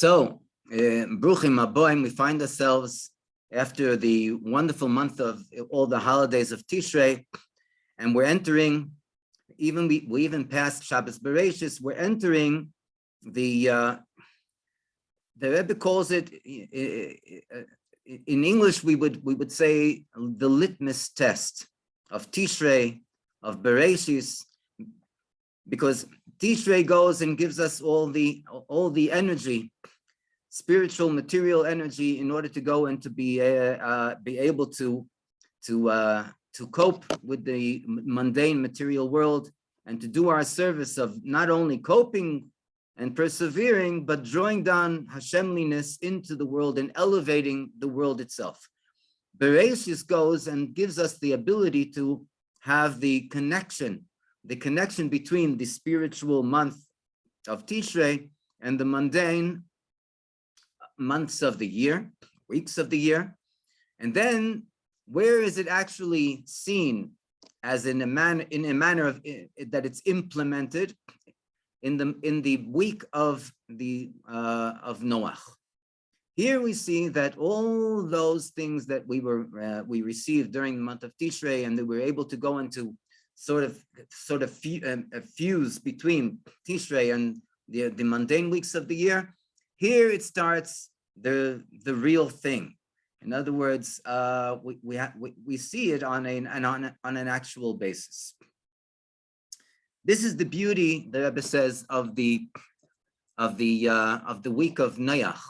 So, Bruchim Aboim, we find ourselves after the wonderful month of all the holidays of Tishrei, and we're entering, we even passed Shabbos Bereshis, we're entering the Rebbe calls it, in English, we would say the litmus test of Tishrei, of Bereshis, because Tishrei goes and gives us all the energy, spiritual, material energy, in order to go and to be able to cope with the mundane material world and to do our service of not only coping and persevering, but drawing down Hashemliness into the world and elevating the world itself. Bereshis goes and gives us the ability to have the connection between the spiritual month of Tishrei and the mundane months of the year, weeks of the year. And then where is it actually seen as in a manner of that it's implemented in the week of Noach. Here we see that all those things that we received during the month of Tishrei, and that we were able to go into sort of fuse between Tishrei and the mundane weeks of the year. Here it starts the real thing. In other words, we see it on an actual basis. This is the beauty, the Rebbe says, of the week of Noach.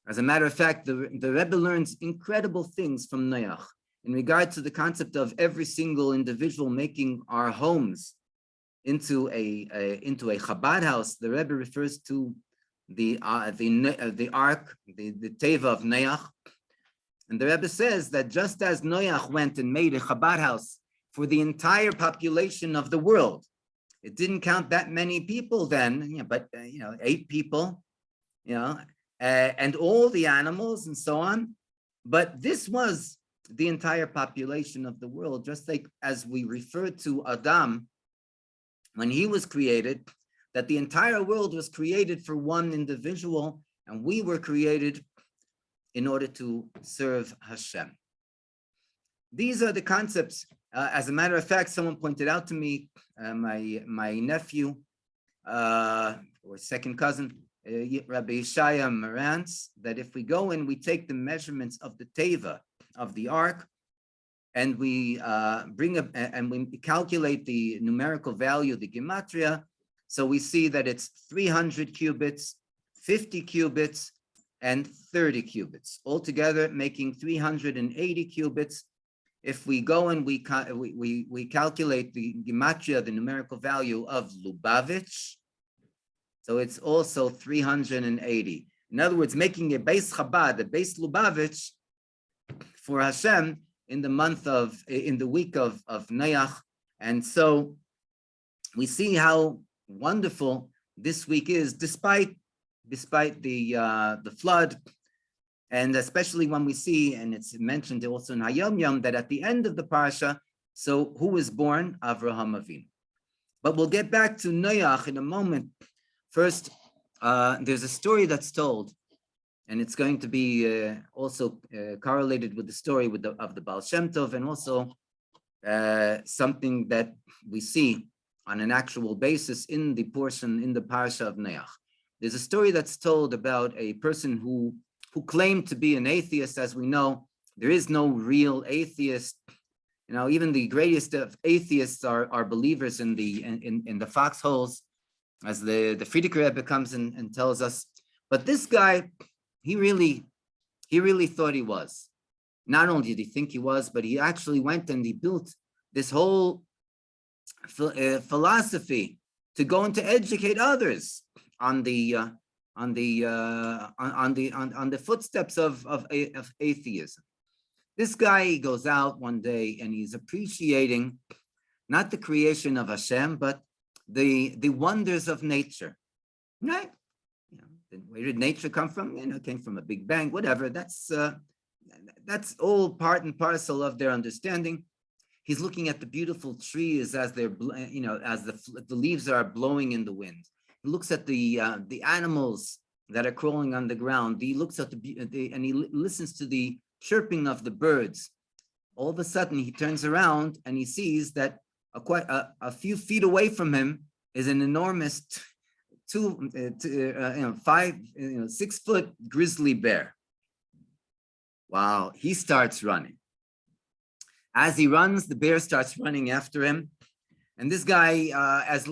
As a matter of fact, the Rebbe learns incredible things from Noach in regard to the concept of every single individual making our homes into a Chabad house. The Rebbe refers to the ark, the teva of Noach, and the Rebbe says that just as Noach went and made a Chabad house for the entire population of the world, it didn't count that many people then, but 8 people, and all the animals and so on. But this was the entire population of the world, just like as we refer to Adam when he was created, that the entire world was created for one individual, and we were created in order to serve Hashem. These are the concepts. As a matter of fact, someone pointed out to me, my nephew, or second cousin, Rabbi Yeshaya Marantz, that if we go and we take the measurements of the teva of the ark, and we we calculate the numerical value, the gematria, so we see that it's 300 cubits, 50 cubits, and 30 cubits, altogether making 380 cubits. If we go and we calculate the gematria, the numerical value of Lubavitch, so it's also 380. In other words, making a base Chabad, a base Lubavitch for Hashem in the week of Noach. And so we see how wonderful this week is, despite the flood, and especially when we see, and it's mentioned also in Hayom Yom, that at the end of the parasha, so who was born? Avraham Avinu. But we'll get back to Noach in a moment. First, there's a story that's told, and it's going to be also correlated with the story of the Baal Shem Tov, and also something that we see on an actual basis in the parasha of Noach. There's a story that's told about a person who claimed to be an atheist. As we know, there is no real atheist. Even the greatest of atheists are believers in the foxholes, as the Frierdiker Rebbe comes and tells us. But this guy, he really thought he was. Not only did he think he was, but he actually went and he built this whole philosophy to go and to educate others on the footsteps of atheism. This guy, he goes out one day and he's appreciating not the creation of Hashem, but the wonders of nature. Right? Where did nature come from? It came from a big bang, whatever. That's all part and parcel of their understanding. He's looking at the beautiful trees as they're, as the leaves are blowing in the wind. He looks at the animals that are crawling on the ground. He looks at and he listens to the chirping of the birds. All of a sudden, he turns around and he sees that a few feet away from him is an enormous 6-foot grizzly bear. Wow, he starts running. As he runs, the bear starts running after him. And this guy, as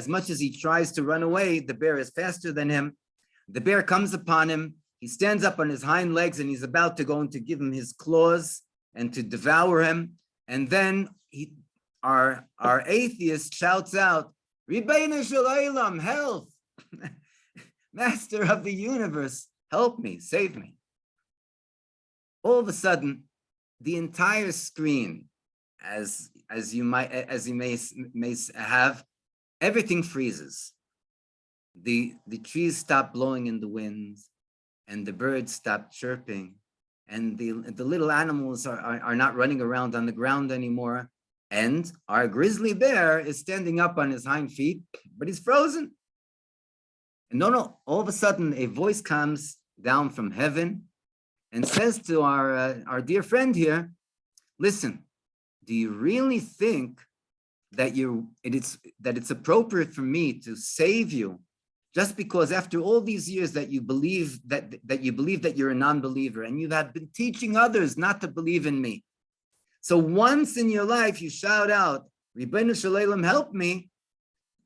much as he tries to run away, the bear is faster than him. The bear comes upon him. He stands up on his hind legs and he's about to go and to give him his claws and to devour him. And then our atheist shouts out, Rebbeinu Shalom, help! Master of the universe, help me, save me. All of a sudden, the entire screen, as you may have, everything freezes. The trees stop blowing in the wind, and the birds stop chirping, and the little animals are not running around on the ground anymore. And our grizzly bear is standing up on his hind feet, but he's frozen. And all of a sudden, a voice comes down from heaven and says to our dear friend here, listen, do you really think that it's appropriate for me to save you just because after all these years that you believe that you're a non-believer and you have been teaching others not to believe in me? So once in your life you shout out, Rebbeinu Shalom, help me.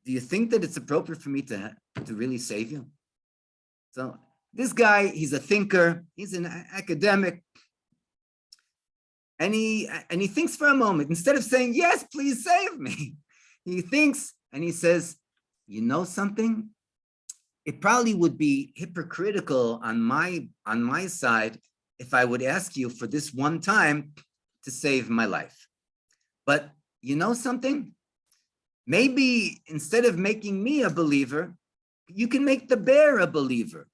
Do you think that it's appropriate for me to really save you? So this guy, he's a thinker, he's an academic, and he thinks for a moment. Instead of saying, yes, please save me, he thinks and he says, you know something? It probably would be hypocritical on my side if I would ask you for this one time to save my life. But you know something? Maybe instead of making me a believer, you can make the bear a believer.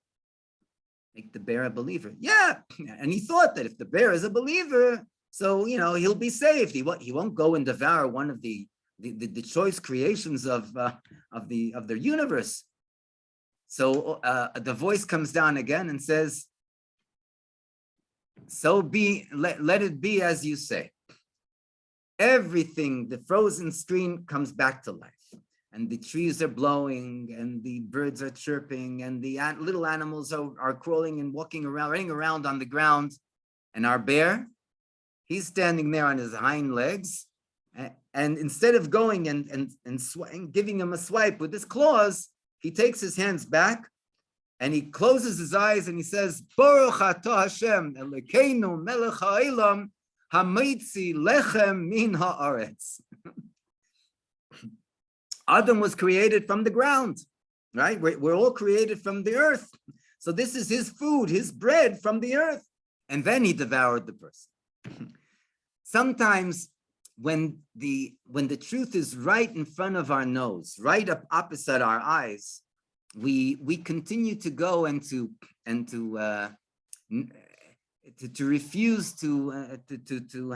Make the bear a believer. Yeah. And he thought that if the bear is a believer, so, he'll be saved. He won't go and devour one of the choice creations of the universe. So the voice comes down again and says, so let it be as you say. Everything, the frozen screen comes back to life. And the trees are blowing, and the birds are chirping, and the little animals are crawling and walking around, running around on the ground. And our bear, he's standing there on his hind legs. And instead of going and giving him a swipe with his claws, he takes his hands back and he closes his eyes and he says, Baruch atah Hashem, Elokeinu Melech Ha'olam, Hamitzi lechem min haaretz. Adam was created from the ground, right? We're all created from the earth. So this is his food, his bread from the earth. And then he devoured the person. Sometimes when the truth is right in front of our nose, right up opposite our eyes, we continue to go and to refuse to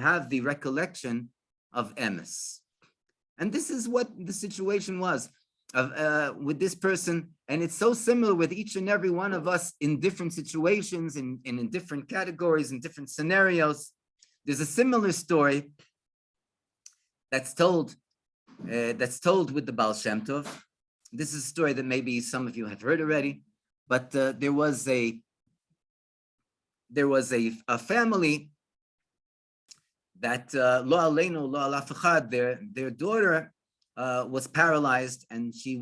have the recollection of emes. And this is what the situation was with this person. And it's so similar with each and every one of us in different situations, in different categories, in different scenarios. There's a similar story that's told with the Baal Shem Tov. This is a story that maybe some of you have heard already, but there was a family that lo aleinu lo al af echad, their daughter was paralyzed, and she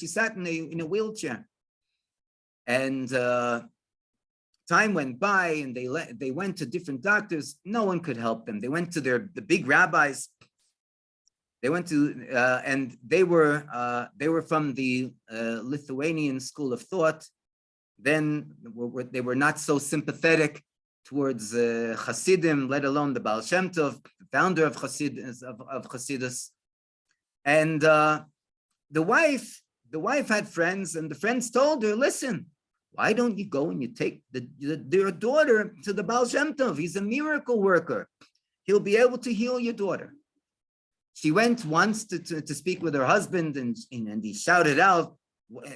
sat in a wheelchair, and time went by, and they went to different doctors. No one could help them. They went to the big rabbis. They went to and they were from the Lithuanian school of thought. Then they were not so sympathetic towards Hasidim, let alone the Baal Shem Tov, the founder of Hasidus. And the wife had friends, and the friends told her, listen, why don't you go and you take your daughter to the Baal Shem Tov? He's a miracle worker. He'll be able to heal your daughter. She went once to speak with her husband, and he shouted out, we'll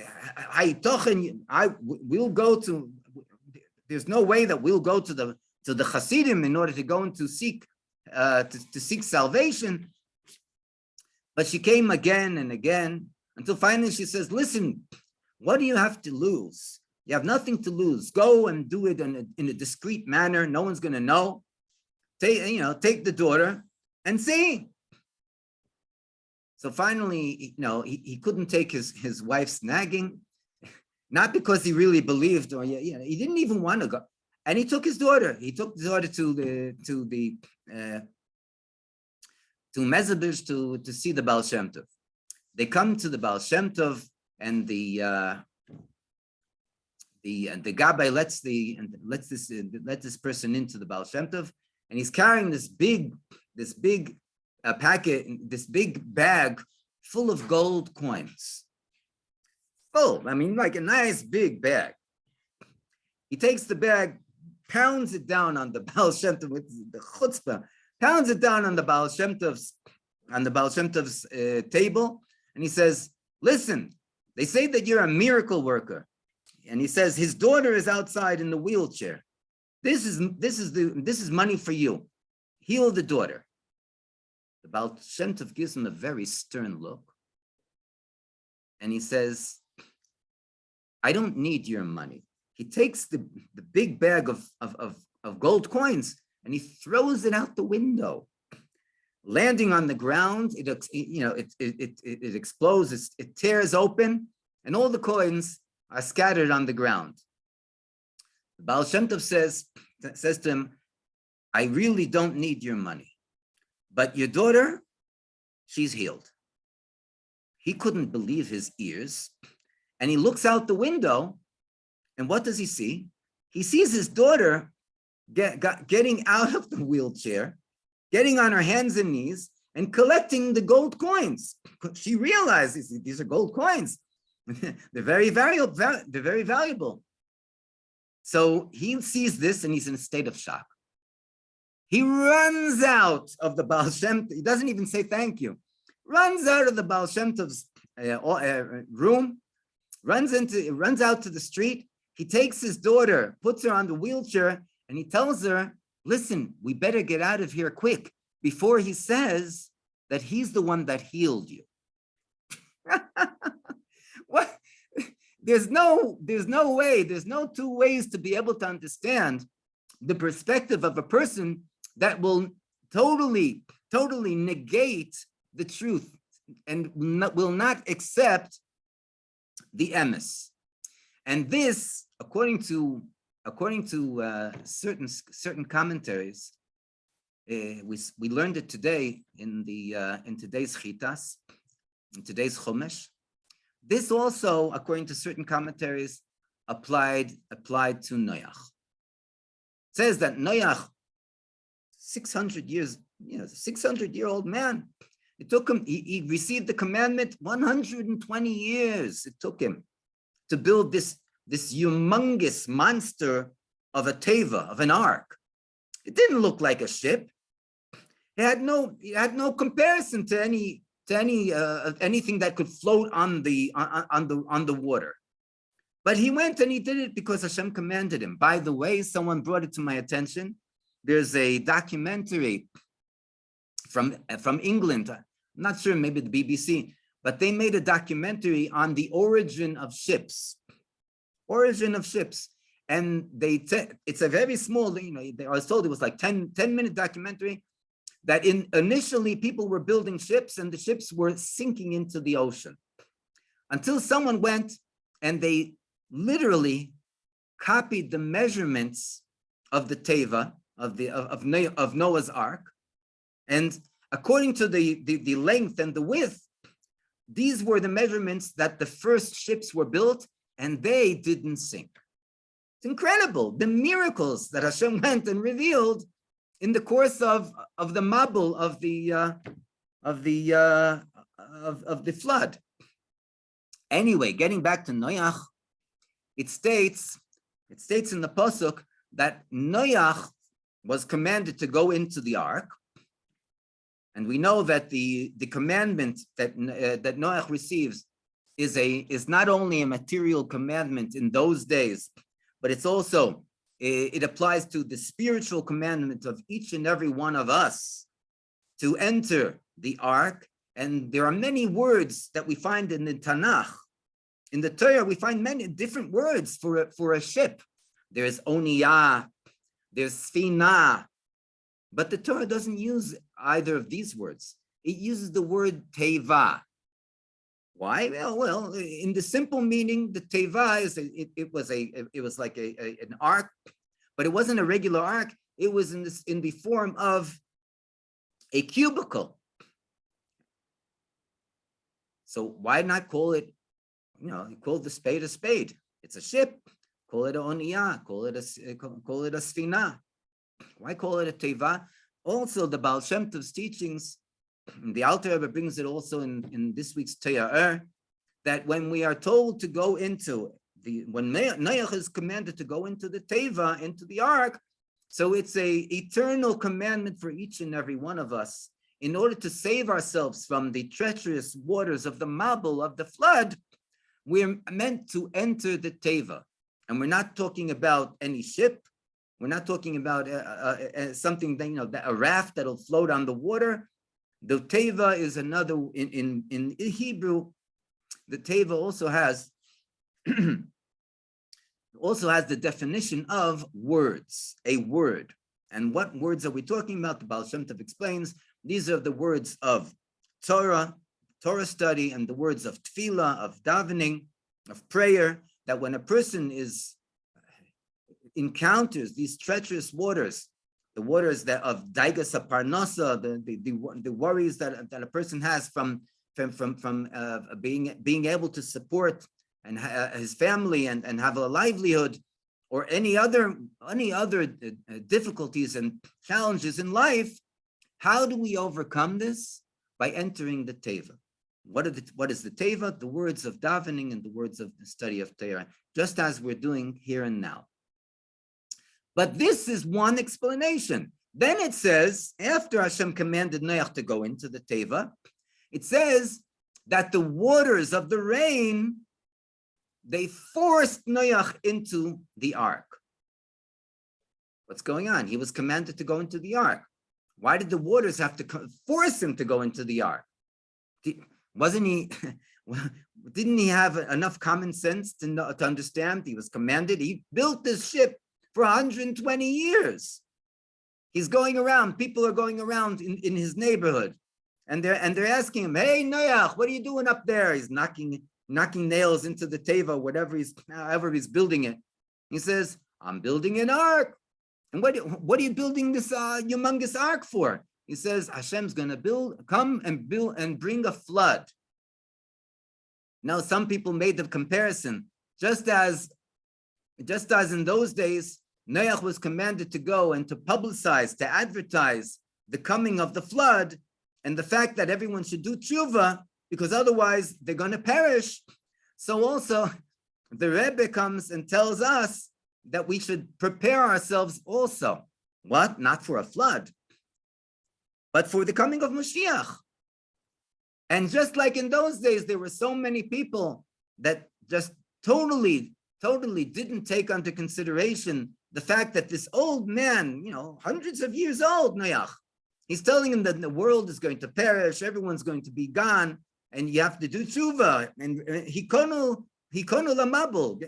go to. There's no way that we'll go to the Hasidim in order to go and to seek salvation. But she came again and again until finally she says, "Listen, what do you have to lose? You have nothing to lose. Go and do it in a discreet manner. No one's going to know. Take the daughter and see." So finally, he couldn't take his wife's nagging, not because he really believed, or he didn't even want to go. And he took his daughter. He took the daughter to Mezabish to see the Baal Shem Tov. They come to the Baal Shem Tov, and the Gabbai lets this person into the Baal Shem Tov, and he's carrying this big packet, this big bag full of gold coins. Full, like a nice big bag. He takes the bag, pounds it down on the Baal Shem Tov with the chutzpah, pounds it down on the Baal Shem Tov's table, and he says, "Listen, they say that you're a miracle worker." And he says his daughter is outside in the wheelchair. This is money for you. Heal the daughter. The Baal Shem Tov gives him a very stern look, and he says, "I don't need your money." He takes the big bag of gold coins and he throws it out the window. Landing on the ground, it explodes, it tears open, and all the coins are scattered on the ground. The Baal Shem Tov says to him, "I really don't need your money, but your daughter, she's healed." He couldn't believe his ears, and he looks out the window, and what does he see? He sees his daughter getting out of the wheelchair, getting on her hands and knees, and collecting the gold coins. She realizes these are gold coins. They're very valuable. So he sees this and he's in a state of shock. He runs out of the Baal Shem Tov. He doesn't even say thank you. Runs out of the Baal Shem Tov's room, runs out to the street. He takes his daughter, puts her on the wheelchair, and he tells her, "Listen, we better get out of here quick before he says that he's the one that healed you." What? There's no two ways to be able to understand the perspective of a person that will totally negate the truth and will not accept the emes. And this, according to certain commentaries, we learned it today in today's chitas, in today's chumash. This also, according to certain commentaries, applied to Noach. It says that Noach, 600-year-old man. It took him. He received the commandment 120 years. It took him to build this humongous monster of a teva, of an ark. It didn't look like a ship. It had no comparison to anything that could float on the water. But he went and he did it because Hashem commanded him. By the way, someone brought it to my attention. There's a documentary from England. I'm not sure, maybe the BBC, but they made a documentary on the origin of ships. And it's a very small, I was told it was like 10-minute documentary that initially people were building ships and the ships were sinking into the ocean until someone went and they literally copied the measurements of the teva, of Noah's Ark. And according to the length and the width, these were the measurements that the first ships were built, and they didn't sink. It's incredible, the miracles that Hashem went and revealed in the course of the mabul of the flood. Anyway, getting back to Noach, it states in the pasuk that Noach was commanded to go into the ark, and we know that the commandment that Noach receives is not only a material commandment in those days, but it applies to the spiritual commandment of each and every one of us to enter the ark. And there are many words that we find in the Tanakh. In the Torah, we find many different words for a ship. There's oniyah, there's sfina, but the Torah doesn't use either of these words. It uses the word teva. Why? Well, in the simple meaning, the teva is it was like an ark, but it wasn't a regular ark. It was in the form of a cubicle. So why not call it? Call the spade a spade. It's a ship. Call it a oniyah. Call it a sfina. Why call it a teva? Also, the Baal Shem Tov's teachings. The Alter Rebbe brings it also in this week's Teya'er, that when we are told to go when Noach is commanded to go into the Teva, into the ark, so it's a eternal commandment for each and every one of us. In order to save ourselves from the treacherous waters of the Mabul, of the flood, we're meant to enter the Teva. And we're not talking about any ship. We're not talking about something that, a raft that'll float on the water. The teva is another, in Hebrew, the teva also has the definition of words, a word. And what words are we talking about? The Baal Shem Tov explains, these are the words of Torah study, and the words of tefillah, of davening, of prayer, that when a person encounters these treacherous waters, the waters that of daigas parnasa, the worries that a person has from being able to support and his family and have a livelihood, or any other difficulties and challenges in life, how do we overcome this? By entering the teva. What is the teva? The words of davening and the words of the study of Torah, just as we're doing here and now. But this is one explanation. Then it says, after Hashem commanded Noach to go into the Teva, it says that the waters of the rain, they forced Noach into the ark. What's going on? He was commanded to go into the ark. Why did the waters have to force him to go into the ark? Didn't he have enough common sense to understand? He was commanded. He built this ship for 120 years. He's going around, people are going around in his neighborhood, and they're asking him, "Hey, Noach, what are you doing up there?" He's knocking nails into the teva, however he's building it. He says, "I'm building an ark." And what are you building this humongous ark for? He says, Hashem's gonna come and bring a flood. Now, some people made the comparison, just as in those days, Noach was commanded to go and to publicize, to advertise the coming of the flood and the fact that everyone should do tshuva, because otherwise they're going to perish. So also the Rebbe comes and tells us that we should prepare ourselves also. What? Not for a flood, but for the coming of Mashiach. And just like in those days, there were so many people that just totally didn't take under consideration the fact that this old man, hundreds of years old, Noach, he's telling him that the world is going to perish, everyone's going to be gone, and you have to do tshuva, and hikonu lamabul,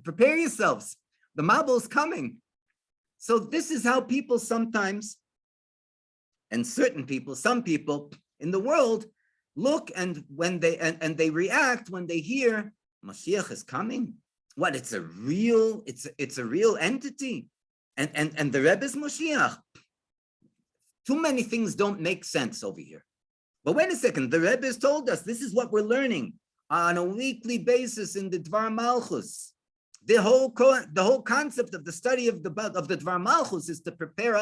prepare yourselves, the mabul's coming. So this is how people sometimes, and some people in the world look, and when they react when they hear Mashiach is coming. What? It's a real entity, and the Rebbe's Mashiach. Too many things don't make sense over here. But wait a second, the Rebbe has told us this is what we're learning on a weekly basis in the Dvar Malchus. The whole concept of the study of the Dvar Malchus is to prepare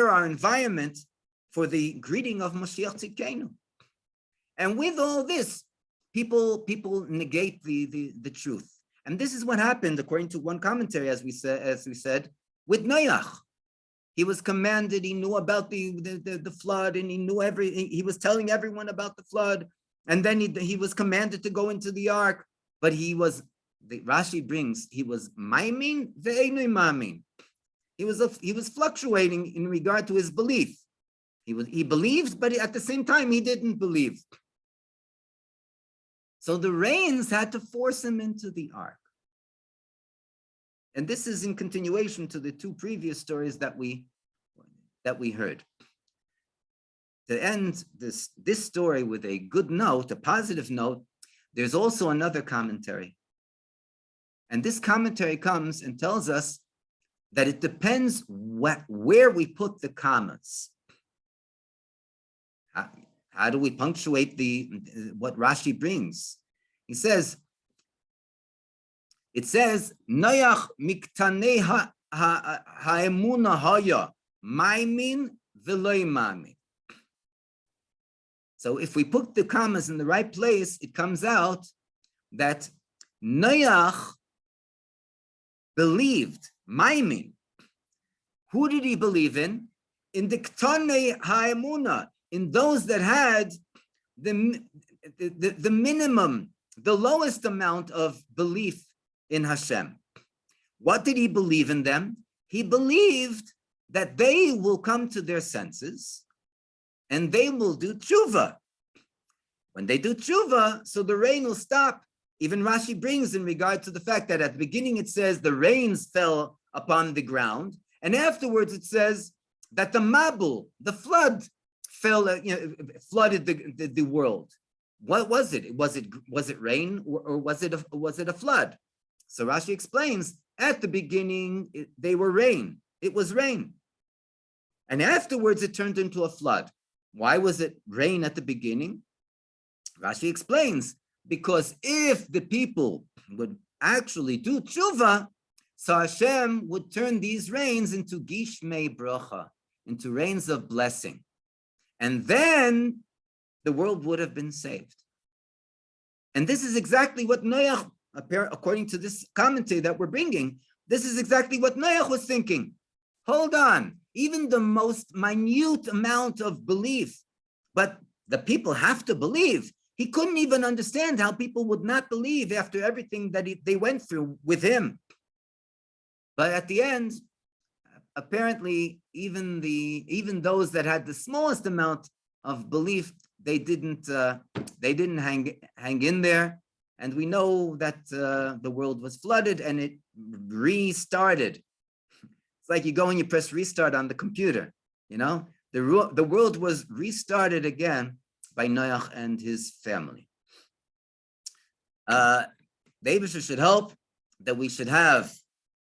our environment for the greeting of Mashiach Tzidkenu. And with all this, people negate the truth. And this is what happened, according to one commentary, as we said, with Noach. He was commanded, he knew about the flood, and he was telling everyone about the flood, and then he was commanded to go into the ark, but Rashi brings, he was maimin ve'enui mamin. He was fluctuating in regard to his belief. He believed, but at the same time he didn't believe. So the rains had to force him into the ark. And this is in continuation to the two previous stories that we heard. To end this story with a good note, a positive note, there's also another commentary. And this commentary comes and tells us that it depends where we put the commas. How do we punctuate what Rashi brings? He says, it says, Noach miktanei ha'emunah haya, maimin v'loi mamin. So if we put the commas in the right place, it comes out that Noach believed, maimin. Who did he believe in? In the ktanei ha'emunah, in those that had the minimum, the lowest amount of belief in Hashem. What did he believe in them? He believed that they will come to their senses and they will do tshuva. When they do tshuva, so the rain will stop. Even Rashi brings in regard to the fact that at the beginning it says the rains fell upon the ground, and afterwards it says that the mabul, the flood, flooded the world. What was it? Was it rain or was it a flood? So Rashi explains, at the beginning they were rain. It was rain. And afterwards it turned into a flood. Why was it rain at the beginning? Rashi explains, because if the people would actually do tshuva, so Hashem would turn these rains into gishmei bracha, into rains of blessing. And then the world would have been saved. And this is exactly what Noach, according to this commentary that we're bringing, this is exactly what Noach was thinking. Hold on, even the most minute amount of belief, but the people have to believe. He couldn't even understand how people would not believe after everything that they went through with him. But at the end, apparently, even those that had the smallest amount of belief, they didn't hang in there, and we know that the world was flooded and it restarted. It's like you go and you press restart on the computer. The world was restarted again by Noach and his family. The Eibusher should help that we should have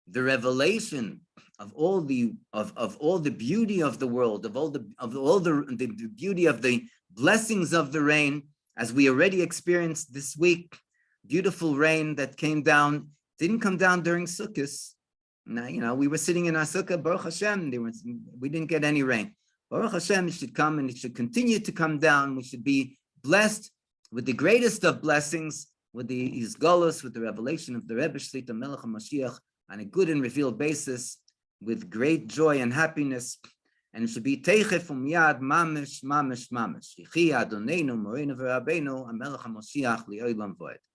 the revelation of all the beauty of the world, of all the beauty of the blessings of the rain, as we already experienced this week. Beautiful rain that came down, didn't come down during Sukkot. Now, we were sitting in our sukkah, Baruch Hashem, we didn't get any rain. Baruch Hashem, it should come and it should continue to come down. We should be blessed with the greatest of blessings, with the Izgalus, with the revelation of the Rebbe Shlita Melech Ha'Moshiach on a good and revealed basis, with great joy and happiness. And it should be Teichef Yad Mamish Mamish Mamish. Yichi Adoneinu Moreinu V'Rabbeinu HaMelech Ha'Moshiach Li'olam Voed.